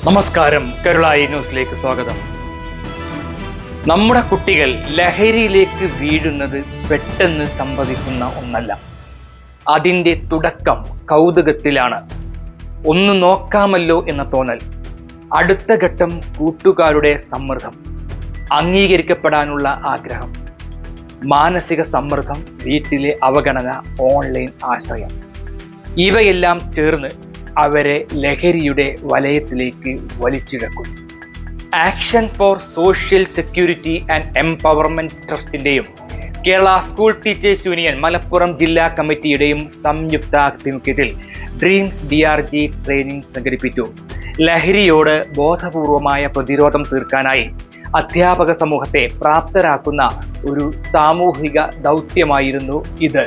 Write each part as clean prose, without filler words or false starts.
നമസ്കാരം, കേരളായി ന്യൂസിലേക്ക് സ്വാഗതം. നമ്മുടെ കുട്ടികൾ ലഹരിയിലേക്ക് വീഴുന്നത് പെട്ടെന്ന് സംഭവിക്കുന്ന ഒന്നല്ല. അതിൻ്റെ തുടക്കം കൗതുകത്തിലാണ്. ഒന്ന് നോക്കാമല്ലോ എന്ന തോന്നൽ, അടുത്ത ഘട്ടം കൂട്ടുകാരുടെ സമ്മർദ്ദം, അംഗീകരിക്കപ്പെടാനുള്ള ആഗ്രഹം, മാനസിക സമ്മർദ്ദം, വീട്ടിലെ അവഗണന, ഓൺലൈൻ ആശ്രയം, ഇവയെല്ലാം ചേർന്ന് അവരെ ലഹരിയുടെ വലയത്തിലേക്ക് വലിച്ചിഴക്കും. Action for social security and empowerment ട്രസ്റ്റിന്റെയും Kerala school teachers union Malappuram ജില്ലാ കമ്മിറ്റിയുടെയും സംയുക്താഭിമുഖ്യത്തിൽ ഡ്രീംസ് DRG ട്രെയിനിങ് സംഘടിപ്പിച്ചു. ലഹരിയോട് ബോധപൂർവമായ പ്രതിരോധം തീർക്കാനായി അധ്യാപക സമൂഹത്തെ പ്രാപ്തരാക്കുന്ന ഒരു സാമൂഹിക ദൗത്യമായിരുന്നു ഇത്.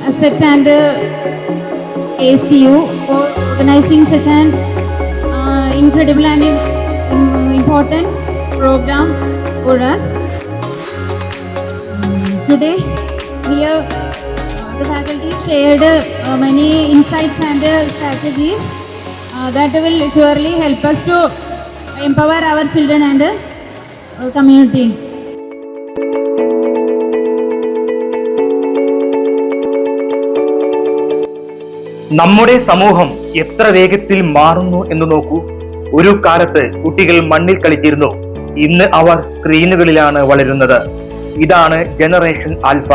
ASET and ASTU for organizing such an incredible and important program for us. Today, here the faculty shared many insights and strategies that will surely help us to empower our children and community. നമ്മുടെ സമൂഹം എത്ര വേഗത്തിൽ മാറുന്നു എന്ന് നോക്കൂ. ഒരു കാലത്ത് കുട്ടികൾ മണ്ണിൽ കളിച്ചിരുന്നു, ഇന്ന് അവർ സ്ക്രീനുകളിലാണ് വളരുന്നത്. ഇതാണ് ജനറേഷൻ ആൽഫ.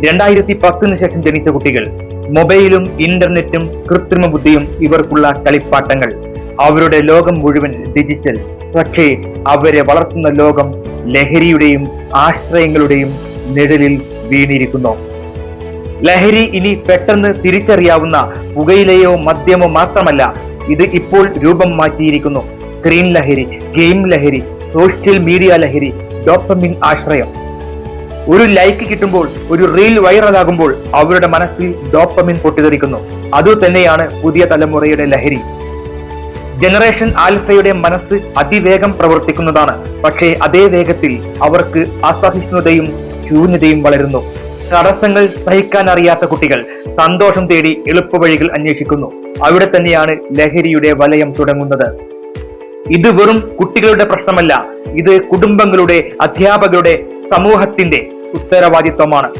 2010 ശേഷം ജനിച്ച കുട്ടികൾ. മൊബൈലും ഇന്റർനെറ്റും കൃത്രിമ ബുദ്ധിയും ഇവർക്കുള്ള കളിപ്പാട്ടങ്ങൾ. അവരുടെ ലോകം മുഴുവൻ ഡിജിറ്റൽ. പക്ഷേ അവരെ വളർത്തുന്ന ലോകം ലഹരിയുടെയും ആശ്രയങ്ങളുടെയും നിഴലിൽ വീണിരിക്കുന്നു. ലഹരി ഇനി പെട്ടെന്ന് തിരിച്ചറിയാവുന്ന പുകയിലയോ മദ്യമോ മാത്രമല്ല, ഇത് ഇപ്പോൾ രൂപം മാറ്റിയിരിക്കുന്നു. സ്ക്രീൻ ലഹരി, ഗെയിം ലഹരി, സോഷ്യൽ മീഡിയ ലഹരി, ഡോപ്പമിൻ ആശ്രയം. ഒരു ലൈക്ക് കിട്ടുമ്പോൾ, ഒരു റീൽ വൈറലാകുമ്പോൾ അവരുടെ മനസ്സിൽ ഡോപ്പമിൻ പൊട്ടിത്തെറിക്കുന്നു. അതുതന്നെയാണ് പുതിയ തലമുറയുടെ ലഹരി. ജനറേഷൻ ആൽഫയുടെ മനസ്സ് അതിവേഗം പ്രവർത്തിക്കുന്നതാണ്. പക്ഷേ അതേ വേഗത്തിൽ അവർക്ക് അസഹിഷ്ണുതയും ശൂന്യതയും വളരുന്നു. തടസ്സങ്ങൾ സഹിക്കാൻ അറിയാത്ത കുട്ടികൾ സന്തോഷം തേടി എളുപ്പവഴികൾ അന്വേഷിക്കുന്നു. അവിടെ തന്നെയാണ് ലഹരിയുടെ വലയം തുടങ്ങുന്നത്. ഇത് വെറും കുട്ടികളുടെ പ്രശ്നമല്ല, ഇത് കുടുംബങ്ങളുടെ, അധ്യാപകരുടെ, സമൂഹത്തിന്റെ ഉത്തരവാദിത്വമാണ്.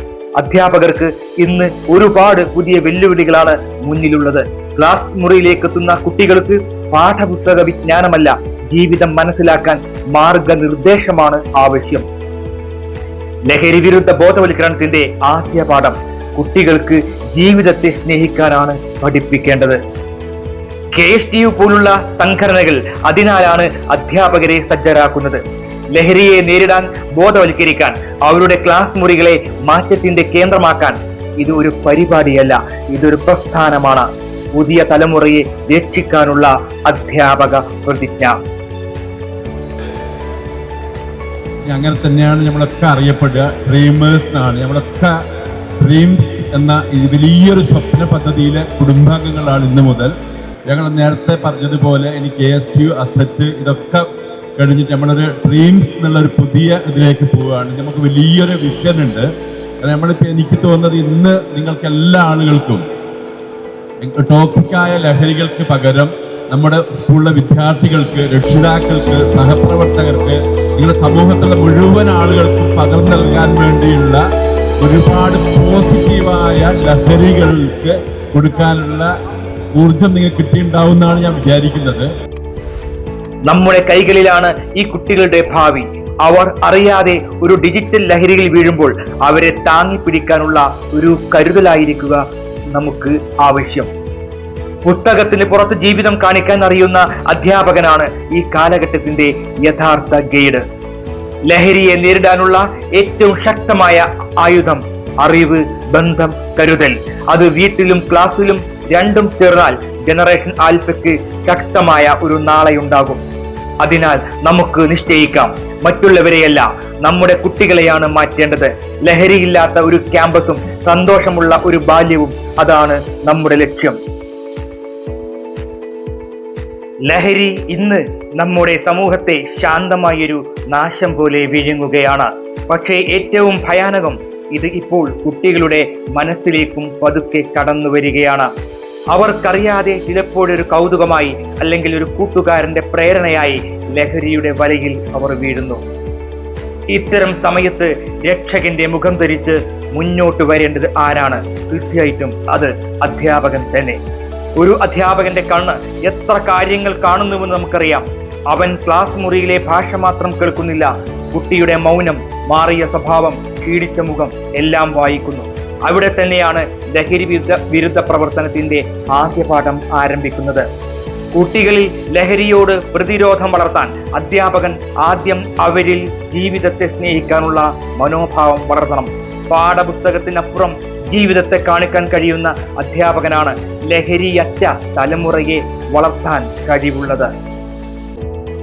അധ്യാപകർക്ക് ഇന്ന് ഒരുപാട് പുതിയ വെല്ലുവിളികളാണ് മുന്നിലുള്ളത്. ക്ലാസ് മുറിയിലേക്ക് എത്തുന്ന കുട്ടികൾക്ക് പാഠപുസ്തക വിജ്ഞാനമല്ല, ജീവിതം മനസ്സിലാക്കാൻ മാർഗനിർദ്ദേശമാണ് ആവശ്യം. ലഹരി വിരുദ്ധ ബോധവൽക്കരണത്തിന്റെ ആദ്യ പാഠം കുട്ടികൾക്ക് ജീവിതത്തെ സ്നേഹിക്കാനാണ് പഠിപ്പിക്കേണ്ടത്. KSTU പോലുള്ള സംഘടനകൾ അതിനാലാണ് അധ്യാപകരെ സജ്ജരാക്കുന്നത്. ലഹരിയെ നേരിടാൻ, ബോധവൽക്കരിക്കാൻ, അവരുടെ ക്ലാസ് മുറികളെ മാറ്റത്തിന്റെ കേന്ദ്രമാക്കാൻ. ഇത് ഒരു പരിപാടിയല്ല, ഇതൊരു പ്രസ്ഥാനമാണ്. പുതിയ തലമുറയെ രക്ഷിക്കാനുള്ള അധ്യാപക പ്രതിജ്ഞ. അങ്ങനെ തന്നെയാണ് നമ്മളൊക്കെ അറിയപ്പെടുക. ഡ്രീമേഴ്സ് എന്നാണ് നമ്മളൊക്കെ. ഡ്രീംസ് എന്ന ഈ വലിയൊരു സ്വപ്ന പദ്ധതിയിലെ കുടുംബാംഗങ്ങളാണ് ഇന്ന് മുതൽ. ഞങ്ങൾ നേരത്തെ പറഞ്ഞതുപോലെ എനിക്ക് ASTU അസറ്റ് ഇതൊക്കെ കഴിഞ്ഞിട്ട് നമ്മളൊരു ഡ്രീംസ് എന്നുള്ളൊരു പുതിയ ഇതിലേക്ക് പോവുകയാണ്. നമുക്ക് വലിയൊരു വിഷൻ ഉണ്ട്. നമ്മളിപ്പോൾ എനിക്ക് തോന്നുന്നത് ഇന്ന് നിങ്ങൾക്ക് എല്ലാ ആളുകൾക്കും ടോക്സിക്കായ ലഹരികൾക്ക് പകരം നമ്മുടെ സ്കൂളിലെ വിദ്യാർത്ഥികൾക്ക്, രക്ഷിതാക്കൾക്ക്, സഹപ്രവർത്തകർക്ക്, നിങ്ങളുടെ സമൂഹത്തിലെ മുഴുവൻ ആളുകൾക്കും പകർന്നു നൽകാൻ വേണ്ടിയുള്ള ഒരുപാട് പോസിറ്റീവായ ലഹരികൾക്ക് കൊടുക്കാനുള്ള ഊർജം നിങ്ങൾക്ക് കിട്ടിയിട്ടുണ്ടാവുമെന്നാണ് ഞാൻ വിചാരിക്കുന്നത്. നമ്മുടെ കൈകളിലാണ് ഈ കുട്ടികളുടെ ഭാവി. അവർ അറിയാതെ ഒരു ഡിജിറ്റൽ ലഹരിയിൽ വീഴുമ്പോൾ അവരെ താങ്ങി പിടിക്കാനുള്ള ഒരു കരുതലായിരിക്കുക നമുക്ക് ആവശ്യം. പുസ്തകത്തിന് പുറത്ത് ജീവിതം കാണിക്കാൻ അറിയുന്ന അധ്യാപകനാണ് ഈ കാലഘട്ടത്തിന്റെ യഥാർത്ഥ ഗൈഡ്. ലഹരിയെ നേരിടാനുള്ള ഏറ്റവും ശക്തമായ ആയുധം അറിവ്, ബന്ധം, കരുതൽ. അത് വീട്ടിലും ക്ലാസ്സിലും രണ്ടും ചേർന്നാൽ ജനറേഷൻ ആൽഫയ്ക്ക് ശക്തമായ ഒരു നാളെയുണ്ടാകും. അതിനാൽ നമുക്ക് നിശ്ചയിക്കാം, മറ്റുള്ളവരെയല്ല നമ്മുടെ കുട്ടികളെയാണ് മാറ്റേണ്ടത്. ലഹരിയില്ലാത്ത ഒരു ക്യാമ്പസും സന്തോഷമുള്ള ഒരു ബാല്യവും, അതാണ് നമ്മുടെ ലക്ഷ്യം. ലഹരി ഇന്ന് നമ്മുടെ സമൂഹത്തെ ശാന്തമായൊരു നാശം പോലെ വിഴുങ്ങുകയാണ്. പക്ഷേ ഏറ്റവും ഭയാനകം, ഇത് ഇപ്പോൾ കുട്ടികളുടെ മനസ്സിലേക്കും പതുക്കെ കടന്നു വരികയാണ്. അവർക്കറിയാതെ ചിലപ്പോഴൊരു കൗതുകമായി അല്ലെങ്കിൽ ഒരു കൂട്ടുകാരന്റെ പ്രേരണയായി ലഹരിയുടെ വലയിൽ അവർ വീഴുന്നു. ഇത്തരം സമയത്ത് രക്ഷകന്റെ മുഖം ധരിച്ച് മുന്നോട്ട് വരേണ്ടത് ആരാണ്? തീർച്ചയായിട്ടും അത് അധ്യാപകൻ തന്നെ. ഒരു അധ്യാപകന്റെ കണ്ണ് എത്ര കാര്യങ്ങൾ കാണുന്നുവെന്ന് നമുക്കറിയാം. അവൻ ക്ലാസ് മുറിയിലെ ഭാഷ മാത്രം കേൾക്കുന്നില്ല, കുട്ടിയുടെ മൗനം, മാറിയ സ്വഭാവം, ക്ഷീണിച്ച മുഖം എല്ലാം വായിക്കുന്നു. അവിടെ തന്നെയാണ് ലഹരി വിരുദ്ധ പ്രവർത്തനത്തിന്റെ ആദ്യ പാഠം ആരംഭിക്കുന്നത്. കുട്ടികളിൽ ലഹരിയോട് പ്രതിരോധം വളർത്താൻ അധ്യാപകൻ ആദ്യം അവരിൽ ജീവിതത്തെ സ്നേഹിക്കാനുള്ള മനോഭാവം വളർത്തണം. പാഠപുസ്തകത്തിനപ്പുറം ജീവിതത്തെ കാണിക്കാൻ കഴിയുന്ന അധ്യാപകനാണ് ലഹരിയറ്റ തലമുറയെ വളർത്താൻ കഴിവുള്ളത്.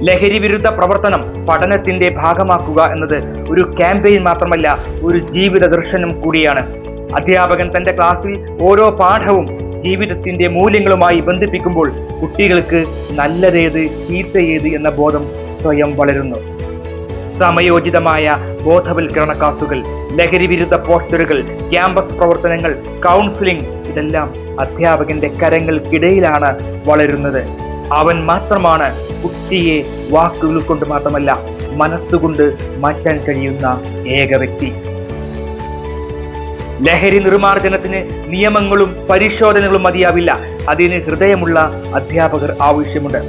ലഹരി വിരുദ്ധ പ്രവർത്തനം പഠനത്തിന്റെ ഭാഗമാക്കുക എന്നത് ഒരു ക്യാമ്പയിൻ മാത്രമല്ല, ഒരു ജീവിത ദർശനം കൂടിയാണ്. അധ്യാപകൻ തന്റെ ക്ലാസ്സിൽ ഓരോ പാഠവും ജീവിതത്തിന്റെ മൂല്യങ്ങളുമായി ബന്ധിപ്പിക്കുമ്പോൾ കുട്ടികൾക്ക് നല്ലതേത്, ചീത്തയേത് എന്ന ബോധം സ്വയം വളരുന്നു. സമയോചിതമായ ബോധവൽക്കരണ ക്ലാസുകൾ, ലഹരി വിരുദ്ധ പോസ്റ്ററുകൾ, ക്യാമ്പസ് പ്രവർത്തനങ്ങൾ, കൗൺസിലിംഗ്, ഇതെല്ലാം അധ്യാപകന്റെ കരങ്ങൾക്കിടയിലാണ് വളരുന്നത്. അവൻ മാത്രമാണ് കുട്ടിയെ വാക്കുകൾ കൊണ്ട് മാത്രമല്ല മനസ്സുകൊണ്ട് മാറ്റാൻ കഴിയുന്ന ഏക വ്യക്തി. ലഹരി നിർമ്മാർജ്ജനത്തിന് നിയമങ്ങളും പരിശോധനകളും മതിയാവില്ല. അതിന് ഹൃദയമുള്ള അധ്യാപകർ ആവശ്യമുണ്ട്.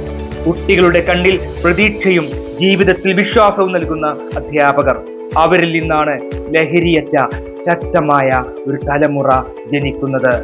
കുട്ടികളുടെ കണ്ണിൽ പ്രതീക്ഷയും ജീവിതത്തിൽ വിശ്വാസവും നൽകുന്ന അധ്യാപകർ. അവരിൽ നിന്നാണ് ലഹരിയറ്റ ശക്തമായ ഒരു തലമുറ ജനിക്കുന്നത്.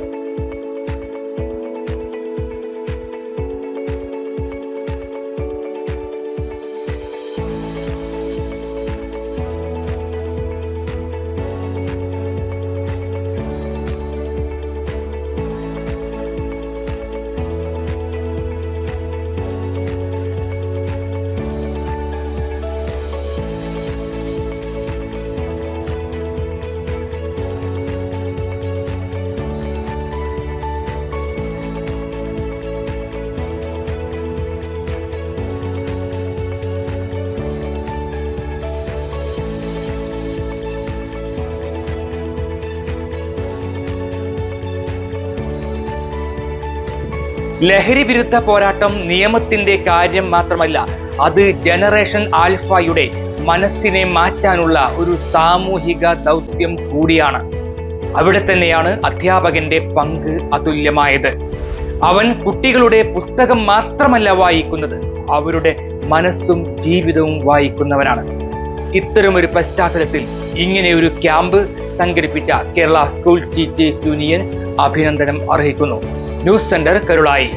ലഹരി വിരുദ്ധ പോരാട്ടം നിയമത്തിന്റെ കാര്യം മാത്രമല്ല, അത് ജനറേഷൻ ആൽഫയുടെ മനസ്സിനെ മാറ്റാനുള്ള ഒരു സാമൂഹിക ദൗത്യം കൂടിയാണ്. അവിടെ തന്നെയാണ് അധ്യാപകന്റെ പങ്ക് അതുല്യമായത്. അവൻ കുട്ടികളുടെ പുസ്തകം മാത്രമല്ല വായിക്കുന്നത്, അവരുടെ മനസ്സും ജീവിതവും വായിക്കുന്നവനാണ്. ഇത്തരമൊരു പശ്ചാത്തലത്തിൽ ഇങ്ങനെ ഒരു ക്യാമ്പ് സംഘടിപ്പിച്ച കേരള സ്കൂൾ ടീച്ചേഴ്സ് യൂണിയൻ അഭിനന്ദനം അർഹിക്കുന്നു. News centre Karulai.